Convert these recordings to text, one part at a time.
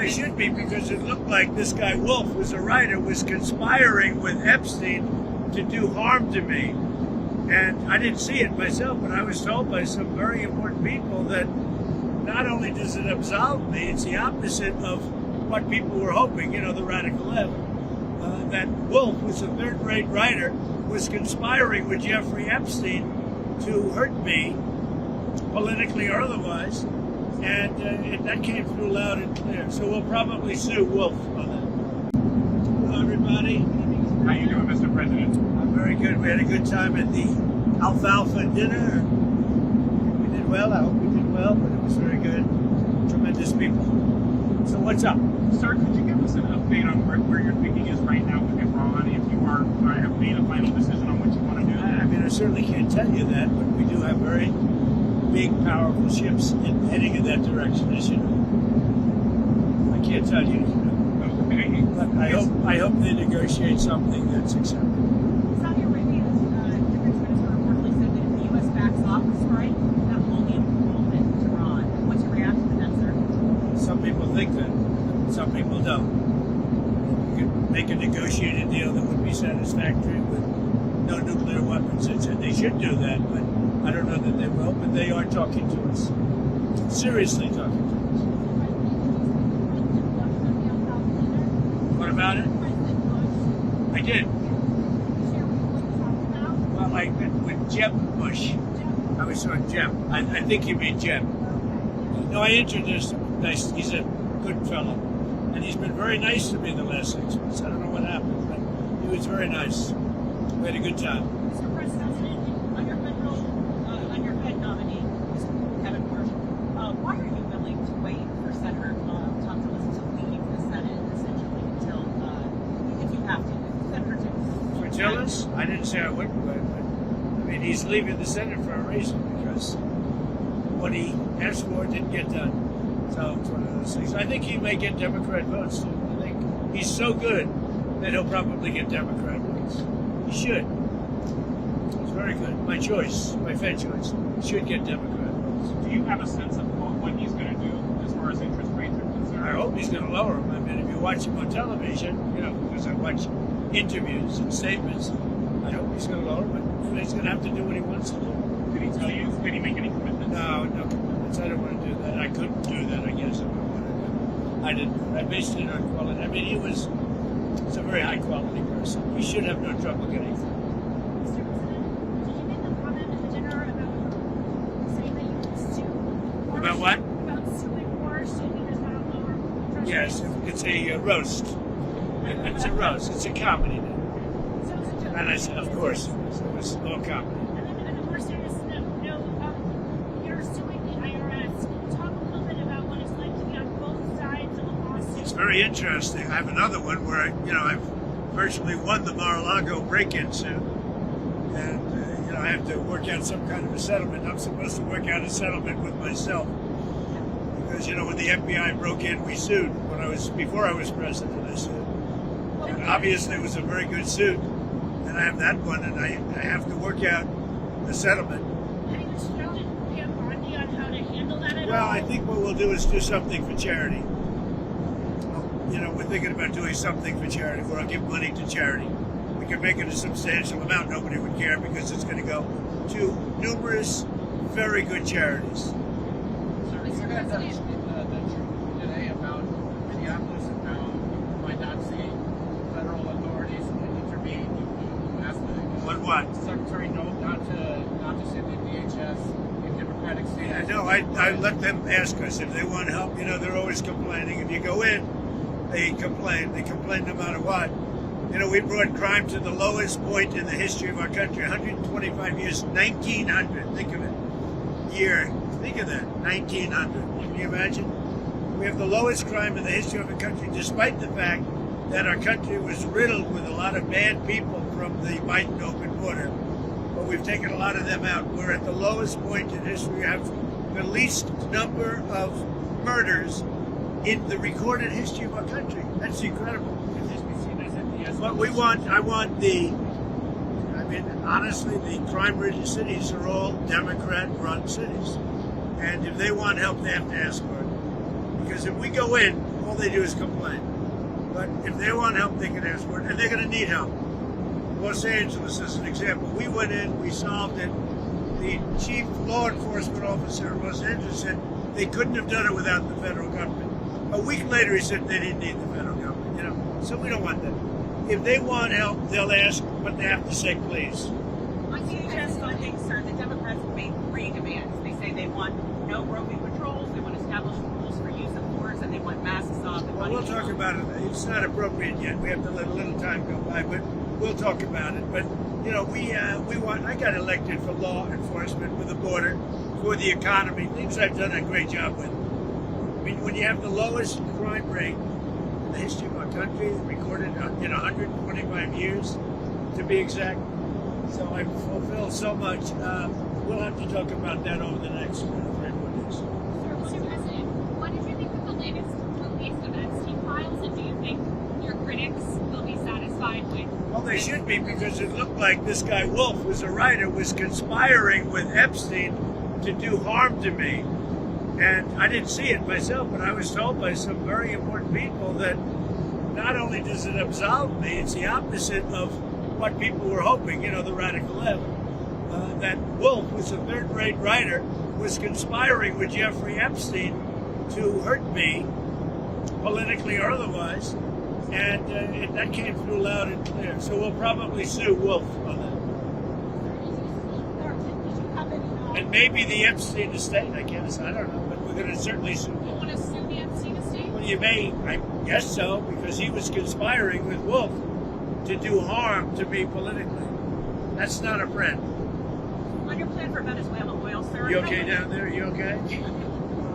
they should be, because it looked like this guy Wolf, who's a writer, was conspiring with Epstein to do harm to me. And I didn't see it myself, but I was told by some very important people that not only does it absolve me, it's the opposite of what people were hoping, the radical left. That Wolf was a third-rate writer, was conspiring with Jeffrey Epstein to hurt me, politically or otherwise, and that came through loud and clear. So we'll probably sue Wolf on that. Hello, everybody. How you doing, Mr. President? I'm very good. We had a good time at the alfalfa dinner. We did well. I hope we did well, but it was very good. Tremendous people. So what's up? Sir, could you give us an update on where your thinking is right now with Iran, if you have made a final decision on what you want to do? I mean, I certainly can't tell you that, but we do have very big, powerful ships heading in that direction, as you know. I can't tell you. Okay. But I hope they negotiate something that's acceptable. Saudi Arabia's defense minister reportedly said that if the U.S. backs off the strike, that will only involve Iran. What's your reaction to that, sir? Some people think that. Some people don't. You could make a negotiated deal that would be satisfactory with no nuclear weapons. They should do that, but I don't know that they will. But they are talking to us. Seriously talking to us. What about it? I did. Well, I met with Jeb Bush. I was on Jeb. I think you mean Jeb. No, I introduced him. Nice. He's a good fellow. And he's been very nice to me the last 6 months. I don't know what happened, but he was very nice. We had a good time. Mr. President, on your Fed nominee, Kevin Warsh, why are you willing to wait for Senator Tom Tillis to leave the Senate, essentially, until, if you have to, Senator Tillis? For Tillis? I didn't say I wouldn't wait, but I mean, he's leaving the Senate for a reason, because what he asked for didn't get done. So it's one of those things. I think he may get Democrat votes too. I think he's so good that he'll probably get Democrat votes. He should. He's very good. My choice, my Fed choice, he should get Democrat votes. Do you have a sense of what he's going to do as far as interest rates are concerned? I hope he's going to lower them. I mean, if you watch him on television, because I watch interviews and statements, I hope he's going to lower them. But he's going to have to do what he wants to do. Did he tell you? Did he make any commitments? No commitments. I don't want to do that. I couldn't do that, I guess, if I wanted to. I didn't. I based it on quality. I mean, he's a very high-quality person. He should have no trouble getting through. Mr. President, did you make a comment at the dinner about saying that you would sue Warsh? About what? About suing Warsh, so he does not lower interest Yes, rates? it's a roast. It's a roast. It's a comedy. So it's a joke. And I said, of course, it was all comedy. And the more serious note, you're suing the IRS. Can you talk a little bit about what it's like to be on both sides of a lawsuit? It's very interesting. I have another one where, I've virtually won the Mar-a-Lago break-in suit. And, I have to work out some kind of a settlement. I'm supposed to work out a settlement with myself. Because, when the FBI broke in, we sued. Before I was president, I sued. And obviously, it was a very good suit. And I have that one, and I have to work out a settlement. Have you instructed Pam Bondi on how to handle that at all? Well, I think what we'll do is do something for charity. We're thinking about doing something for charity, where I'll give money to charity. We can make it a substantial amount. Nobody would care, because it's going to go to numerous, very good charities. Sir, you guys have the truth today about Minneapolis and how you might not see federal authorities intervene. You asked On what? Secretary Note not to send in DHS in Democratic states. Yeah, no, I let them ask us if they want help. They're always complaining. If you go in, they complain. They complain no matter what. We brought crime to the lowest point in the history of our country. 125 years, 1900. Think of it. Year. Think of that. 1900. Can you imagine? We have the lowest crime in the history of our country, despite the fact that our country was riddled with a lot of bad people from the Biden open border. But we've taken a lot of them out. We're at the lowest point in history. We have the least number of murders in the recorded history of our country. That's incredible. But honestly, the crime-ridden cities are all Democrat-run cities. And if they want help, they have to ask for it. Because if we go in all they do is complain. But if they want help, they can ask for it, and they're going to need help. Los Angeles is an example. We went in, we solved it. The chief law enforcement officer of Los Angeles said they couldn't have done it without the federal government. A week later, he said they didn't need the federal government. So we don't want that. If they want help, they'll ask, but they have to say please. On DHS funding, sir, the Democrats have made 3 demands. They say they want no roving patrols, they want established rules for use of force, and they want masks off. Well, we'll talk about it. It's not appropriate yet. We have to let a little time go by, but we'll talk about it. But we want. I got elected for law enforcement, for the border, for the economy. Things I've done a great job with. I mean, when you have the lowest crime rate in the history of our country, recorded in 125 years, to be exact. So I fulfill so much. We'll have to talk about that over the next 3 or 4 days. Sir, Mr. President, what did you think of the latest release of Epstein files, and do you think your critics will be satisfied with? Well, they should be, because it looked like this guy Wolf, who's a writer, was conspiring with Epstein to do harm to me. And I didn't see it myself, but I was told by some very important people that not only does it absolve me, it's the opposite of what people were hoping, the radical left. That Wolf, who's a third-rate writer, was conspiring with Jeffrey Epstein to hurt me, politically or otherwise. And that came through loud and clear. So we'll probably sue Wolf on that. And maybe the Epstein estate, I guess. I don't know, but we're going to certainly sue You Wolf. want to sue the Epstein estate? Well, you may, I guess so, because he was conspiring with Wolf to do harm to me politically. That's not a friend. On your plan for Venezuela oil, sir. You okay down there? You okay?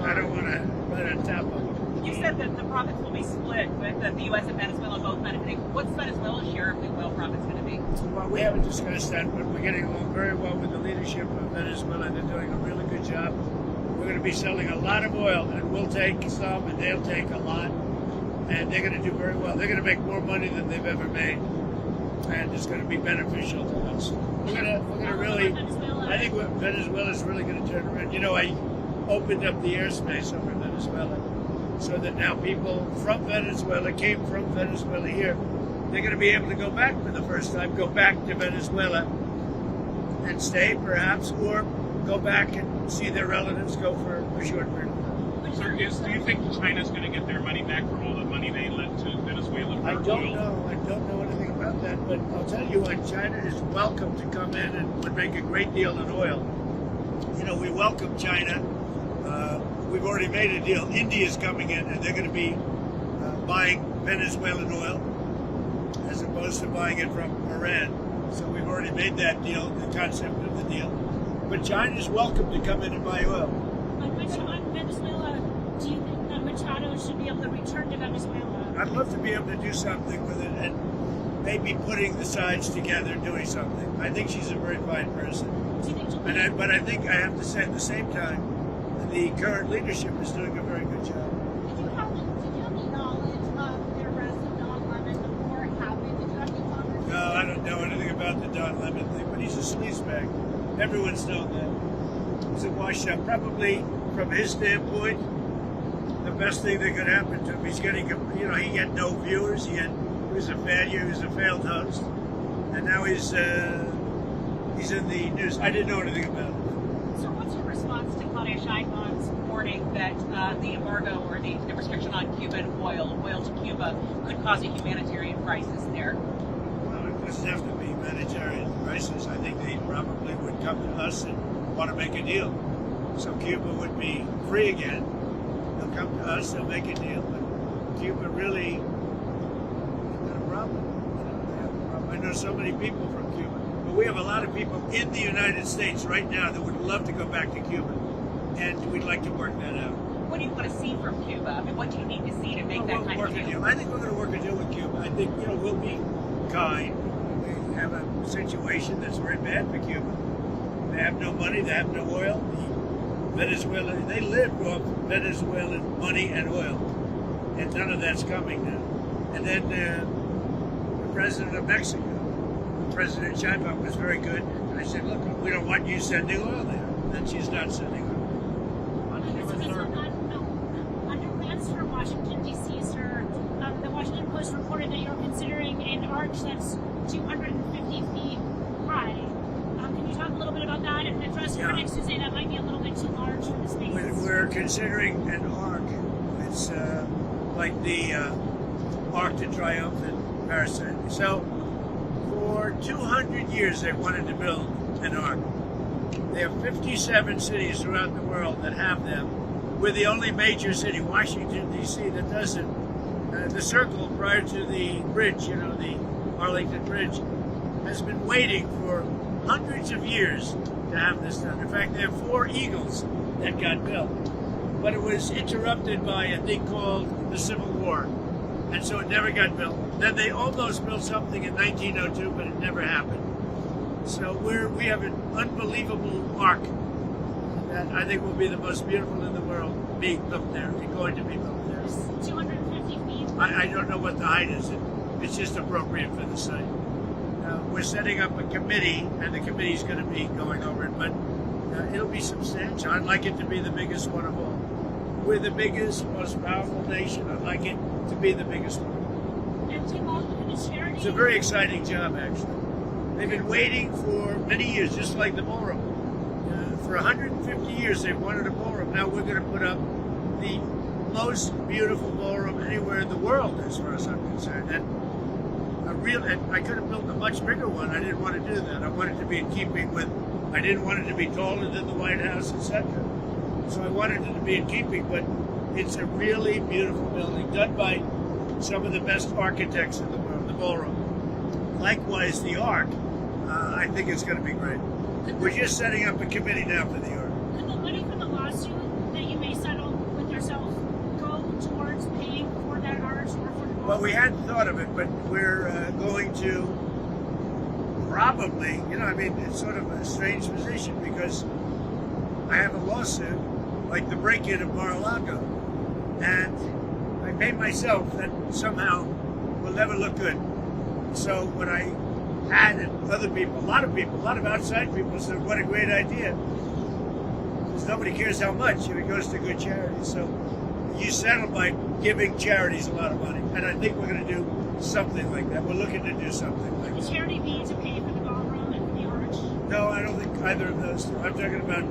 I don't want to let it tap on. You said that the profits will be split with the U.S. and Venezuela both benefiting. What's Venezuela's share of the oil profits going to be? Well, we haven't discussed that, but we're getting along very well with the leadership of Venezuela. They're doing a really good job. We're going to be selling a lot of oil, and we'll take some, and they'll take a lot, and they're going to do very well. They're going to make more money than they've ever made, and it's going to be beneficial to us. We're going to really, I think Venezuela is really going to turn around. I opened up the airspace over Venezuela, so that now people from Venezuela came from Venezuela here. They're going to be able to go back for the first time, go back to Venezuela and stay perhaps, or go back and see their relatives, go for a short period of time. Sir, do you think China's going to get their money back for all the money they lent to Venezuela for I don't oil? know. I don't know anything about that, but I'll tell you what, China is welcome to come in and would make a great deal in oil. We welcome China. We've already made a deal. India's coming in, and they're going to be buying Venezuelan oil as opposed to buying it from Iran. So we've already made that deal, the concept of the deal. But China's welcome to come in and buy oil. On Venezuela, do you think that Machado should be able to return to Venezuela? I'd love to be able to do something with it, and maybe putting the sides together, doing something. I think she's a very fine person. Do you think she'll be But I think I have to say at the same time, the current leadership is doing a very good job. Did you have any knowledge of the arrest of Don Lemon before it happened? Did you have any conversation? No, I don't know anything about the Don Lemon thing, but he's a sleazebag. Everyone's known that. He's a washout. Probably, from his standpoint, the best thing that could happen to him, he's getting, he had no viewers. He was a failure. He was a failed host. And now he's in the news. I didn't know anything about it. So what's your response to Claudia Sheinbaum's warning that the embargo or the restriction on Cuban oil to Cuba, could cause a humanitarian crisis there? Well, it doesn't have to be a humanitarian crisis. I think they probably would come to us and want to make a deal. So Cuba would be free again. They'll come to us, they'll make a deal. But Cuba really has got a problem. They have a problem. I know so many people from Cuba. But we have a lot of people in the United States right now that would love to go back to Cuba. And we'd like to work that out. What do you want to see from Cuba? I mean, what do you need to see to make that kind of deal? I think we're going to work a deal with Cuba. I think, we'll be kind. We have a situation that's very bad for Cuba. They have no money, they have no oil. Venezuela, they live off Venezuelan money and oil. And none of that's coming now. And then the president of Mexico, President Sheinbaum, was very good. And I said, look, we don't want you sending oil there. And she's not sending oil. Under plans for Washington, D.C. arch that's 250 feet high. Can you talk a little bit about that and address critics who say that might be a little bit too large for the space? We're considering an arc. It's like the Arc de Triomphe in Paris. So for 200 years they've wanted to build an arc. There are 57 cities throughout the world that have them. We're the only major city, Washington, D.C., that doesn't. The circle prior to the bridge, the Arlington Bridge, has been waiting for hundreds of years to have this done. In fact, there are 4 Eagles that got built. But it was interrupted by a thing called the Civil War. And so it never got built. Then they almost built something in 1902, but it never happened. So we have an unbelievable arc that I think will be the most beautiful in the world being built there. It's going to be built there. It's 250 feet. I don't know what the height is. It's just appropriate for the site. We're setting up a committee, and the committee's going to be going over it, but it'll be substantial. I'd like it to be the biggest one of all. We're the biggest, most powerful nation. I'd like it to be the biggest one. And to all of the charity. It's a very exciting job, actually. They've been waiting for many years, just like the ballroom. For 150 years, they've wanted a ballroom. Now we're going to put up the most beautiful ballroom anywhere in the world, as far as I'm concerned. And I could have built a much bigger one. I didn't want to do that. I wanted to be in keeping with. I didn't want it to be taller than the White House, etc. So I wanted it to be in keeping, but it's a really beautiful building done by some of the best architects in the world, the ballroom. Likewise, the Arc. I think it's going to be great. We're just setting up a committee now for the Arc. Could the money from the lawsuit that you may settle with yourself go towards paying for that arch or for the Well, we hadn't thought of it, but we're going to probably, it's sort of a strange position because I have a lawsuit like the break-in of Mar-a-Lago, and I pay myself that somehow will never look good. So when I had other people, a lot of outside people said, what a great idea. Because nobody cares how much if it goes to good charities. So you settle by giving charities a lot of money. And I think we're going to do something like that. We're looking to do something like that. Will charity be to pay for the ballroom and for the arch? No, I don't think either of those two. I'm talking about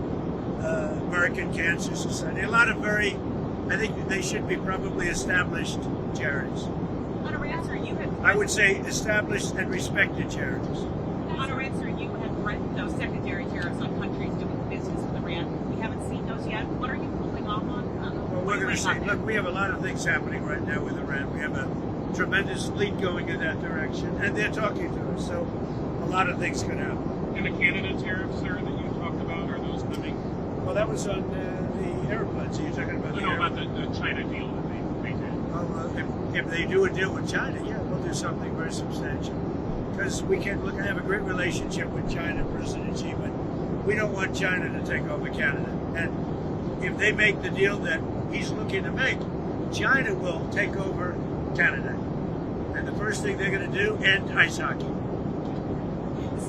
American Cancer Society. A lot of I think they should be probably established charities. On a answer, you had. I would say established and respected charities. On a answer, you had threatened those secondary tariffs on countries doing business with Iran. We haven't seen those yet. What are you holding off on? Well, we're going to see. Look, we have a lot of things happening right now with Iran. We have a tremendous fleet going in that direction, and they're talking to us. So a lot of things could happen. And the Canada tariffs, sir, that you talked about, are those coming? Well, that was on the airplanes. Are you talking about about the China deal that they did. If they do a deal with China, yeah, we'll do something very substantial. Because we can look and have a great relationship with China, President Xi, but we don't want China to take over Canada. And if they make the deal that he's looking to make, China will take over Canada. And the first thing they're going to do, end ice hockey.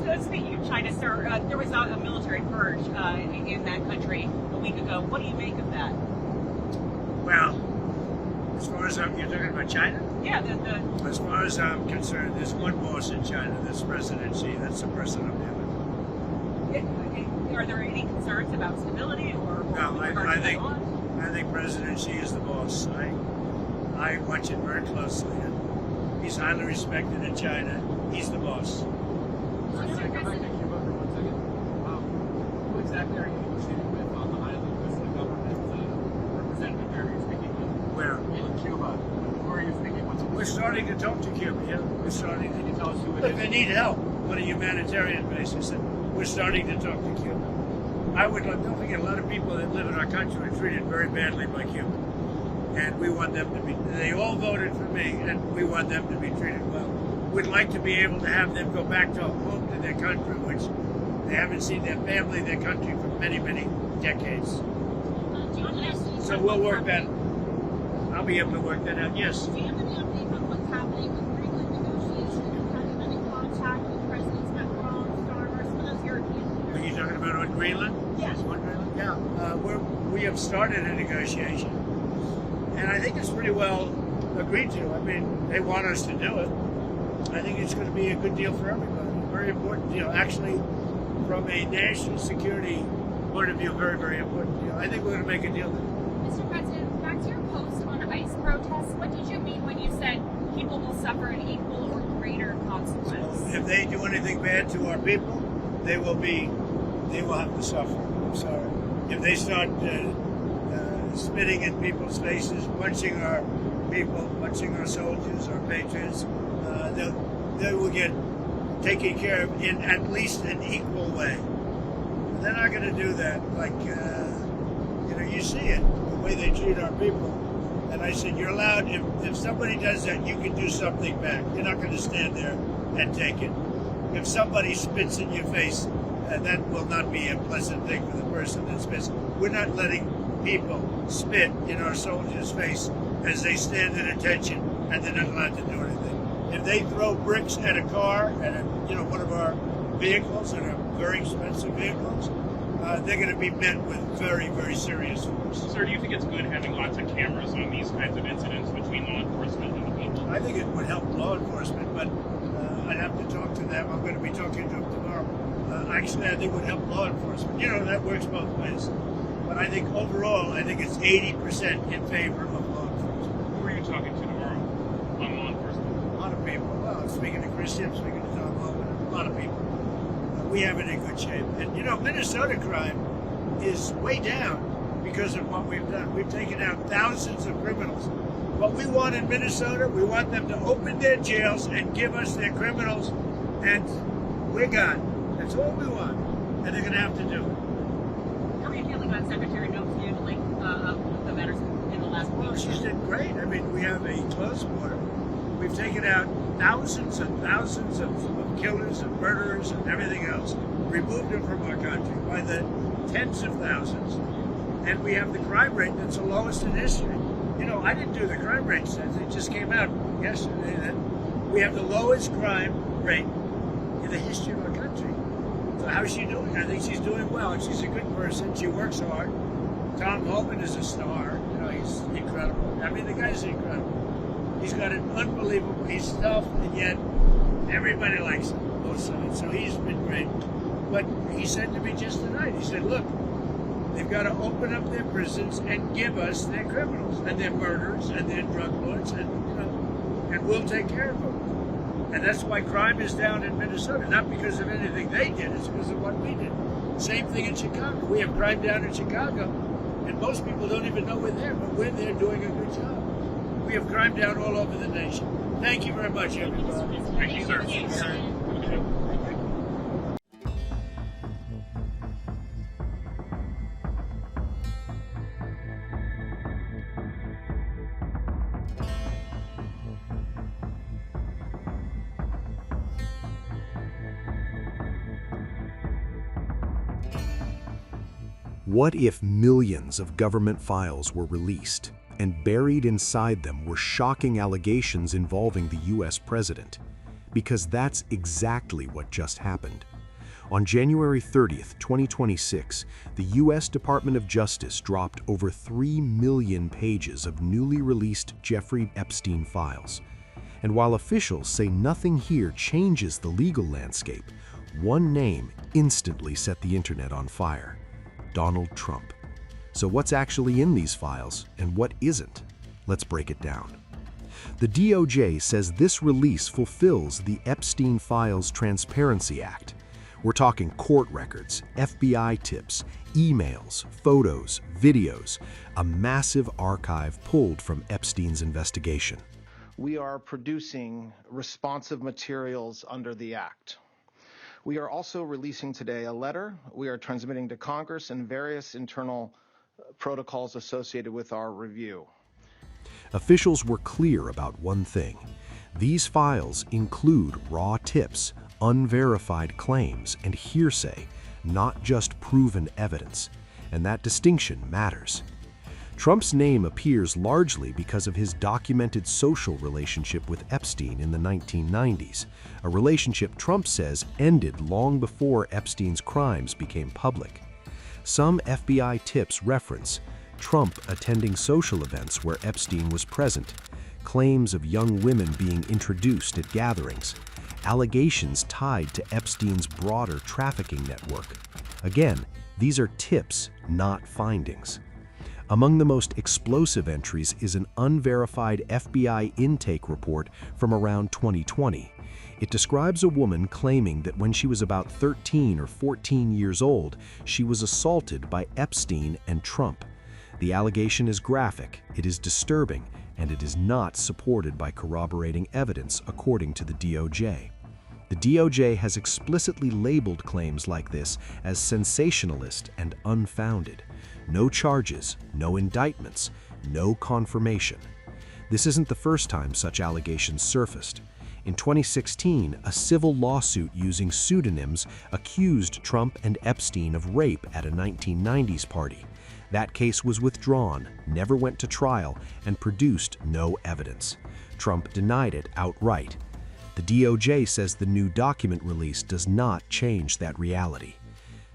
So speaking of China, sir, there was a military purge in that country a week ago. What do you make of that? Well, as far as you're talking about China? Yeah, As far as I'm concerned, there's one boss in China, that's President Xi. That's the person I'm dealing with. Are there any concerns about stability or No, regard to Taiwan? I think President Xi is the boss. I watch it very closely. And he's highly respected in China. He's the boss. Can I come back to Cuba for 1 second? Who exactly are you negotiating with on the island? Who's the government representative there you're speaking with? Where? In Cuba. Who are you speaking with? We're starting to talk to Cuba, yeah. We're starting Can you tell us who it Look, is? they need help on a humanitarian basis, and we're starting to talk to Cuba. Don't forget, a lot of people that live in our country are treated very badly by Cuba. And we want them to be, they all voted for me, and we want them to be treated well. We'd like to be able to have them go back to home to their country, which they haven't seen their family, their country for many, many decades. So we'll work that. I'll be able to work that out. Yes. Do you have any update on what's happening with Greenland negotiations? Have you been in contact with Presidents Macron, Starmer, some of those European leaders? Are you talking about on Greenland? Yes. On Greenland? Yeah. We have started a negotiation, and I think it's pretty well agreed to. I mean, they want us to do it. I think it's going to be a good deal for everybody. Very important deal. Actually, from a national security point of view, very, very important deal. I think we're going to make a deal. Mr. President, back to your post on ICE protests, what did you mean when you said people will suffer an equal or greater consequence? So if they do anything bad to our people, they will have to suffer. I'm sorry. If they start spitting in people's faces, punching our people, punching our soldiers, our patriots, they will get taken care of in at least an equal way. They're not going to do that. Like, you see it, the way they treat our people. And I said, you're allowed, if somebody does that, you can do something back. You're not going to stand there and take it. If somebody spits in your face, that will not be a pleasant thing for the person that spits. We're not letting people spit in our soldiers' face as they stand at attention, and they're not allowed to do anything. If they throw bricks at a car, at one of our vehicles, and are very expensive vehicles, they're going to be met with very, very serious force. Sir, do you think it's good having lots of cameras on these kinds of incidents between law enforcement and the people? I think it would help law enforcement, but I'd have to talk to them. I'm going to be talking to them tomorrow. Actually, I think it would help law enforcement. That works both ways. But I think overall, I think it's 80% in favor of law enforcement. Who are you talking to tomorrow on law enforcement? A lot of people. Well, I'm speaking to Christie, I'm speaking to Tom Homan, a lot of people. We have it in good shape. And, Minnesota crime is way down because of what we've done. We've taken out thousands of criminals. What we want in Minnesota, we want them to open their jails and give us their criminals, and we're gone. That's all we want. And they're going to have to do it. How are you feeling about Secretary Noakes handling the matters in the last week? Well, she's did great. I mean, we have a close border. We've taken out thousands and thousands of killers and murderers and everything else, removed them from our country by the tens of thousands. And we have the crime rate that's the lowest in history. I didn't do the crime rate stats. It just came out yesterday that we have the lowest crime rate in the history of our country. So how's she doing? I think she's doing well, and she's a good person. She works hard. Tom Homan is a star. He's incredible. I mean, the guy's incredible. He's got an unbelievable, he's tough, and yet everybody likes him, both sides. So he's been great. But he said to me just tonight, he said, look, they've got to open up their prisons and give us their criminals and their murderers and their drug lords, and we'll take care of them. And that's why crime is down in Minnesota, not because of anything they did, it's because of what we did. Same thing in Chicago. We have crime down in Chicago, and most people don't even know we're there, but we're there doing a good job. We have crime down all over the nation. Thank you very much, everybody. Thank you, sir. Okay. What if millions of government files were released, and buried inside them were shocking allegations involving the US president? Because that's exactly what just happened. On January 30th, 2026, the US Department of Justice dropped over 3 million pages of newly released Jeffrey Epstein files. And while officials say nothing here changes the legal landscape, one name instantly set the internet on fire: Donald Trump. So what's actually in these files and what isn't? Let's break it down. The DOJ says this release fulfills the Epstein Files Transparency Act. We're talking court records, FBI tips, emails, photos, videos, a massive archive pulled from Epstein's investigation. We are producing responsive materials under the Act. We are also releasing today a letter we are transmitting to Congress and various internal protocols associated with our review. Officials were clear about one thing. These files include raw tips, unverified claims, and hearsay, not just proven evidence. And that distinction matters. Trump's name appears largely because of his documented social relationship with Epstein in the 1990s, a relationship Trump says ended long before Epstein's crimes became public. Some FBI tips reference Trump attending social events where Epstein was present, claims of young women being introduced at gatherings, allegations tied to Epstein's broader trafficking network. Again, these are tips, not findings. Among the most explosive entries is an unverified FBI intake report from around 2020. It describes a woman claiming that when she was about 13 or 14 years old, she was assaulted by Epstein and Trump. The allegation is graphic, it is disturbing, and it is not supported by corroborating evidence, according to the DOJ. The DOJ has explicitly labeled claims like this as sensationalist and unfounded. No charges, no indictments, no confirmation. This isn't the first time such allegations surfaced. In 2016, a civil lawsuit using pseudonyms accused Trump and Epstein of rape at a 1990s party. That case was withdrawn, never went to trial, and produced no evidence. Trump denied it outright. The DOJ says the new document release does not change that reality.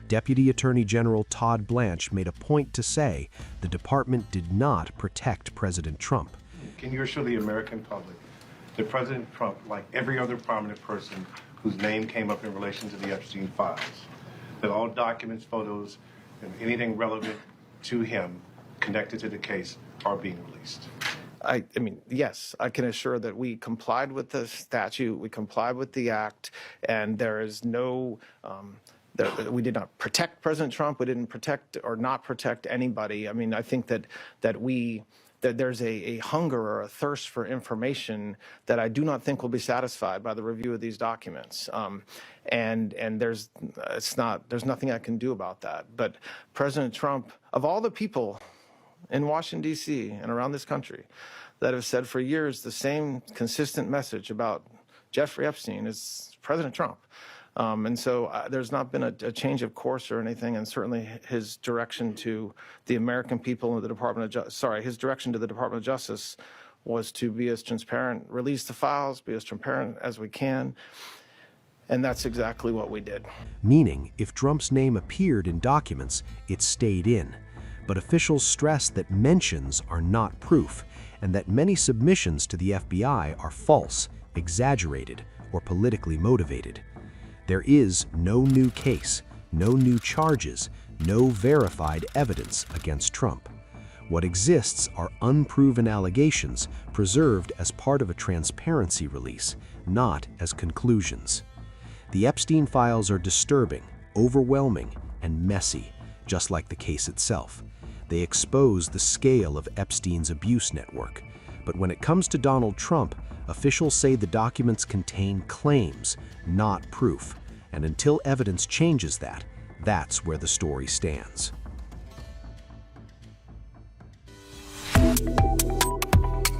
Deputy Attorney General Todd Blanche made a point to say the department did not protect President Trump. Can you assure the American public that President Trump, like every other prominent person whose name came up in relation to the Epstein files, that all documents, photos, and anything relevant to him connected to the case are being released? I mean, yes, I can assure that we complied with the statute, we complied with the act, and there is no, we did not protect President Trump, we didn't protect or not protect anybody. I mean, I think that there's a hunger or a thirst for information that I do not think will be satisfied by the review of these documents. And there's nothing I can do about that. But President Trump, of all the people in Washington, D.C. and around this country that have said for years the same consistent message about Jeffrey Epstein is President Trump. And so there's not been a change of course or anything, and certainly his direction to the American people and the Department of his direction to the Department of Justice was to be as transparent, release the files, be as transparent as we can, and that's exactly what we did. Meaning, if Trump's name appeared in documents, it stayed in. But officials stress that mentions are not proof, and that many submissions to the FBI are false, exaggerated, or politically motivated. There is no new case, no new charges, no verified evidence against Trump. What exists are unproven allegations preserved as part of a transparency release, not as conclusions. The Epstein files are disturbing, overwhelming, and messy, just like the case itself. They expose the scale of Epstein's abuse network. But when it comes to Donald Trump, officials say the documents contain claims, not proof. And until evidence changes that, that's where the story stands.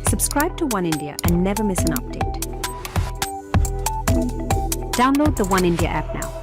Subscribe to One India and never miss an update. Download the One India app now.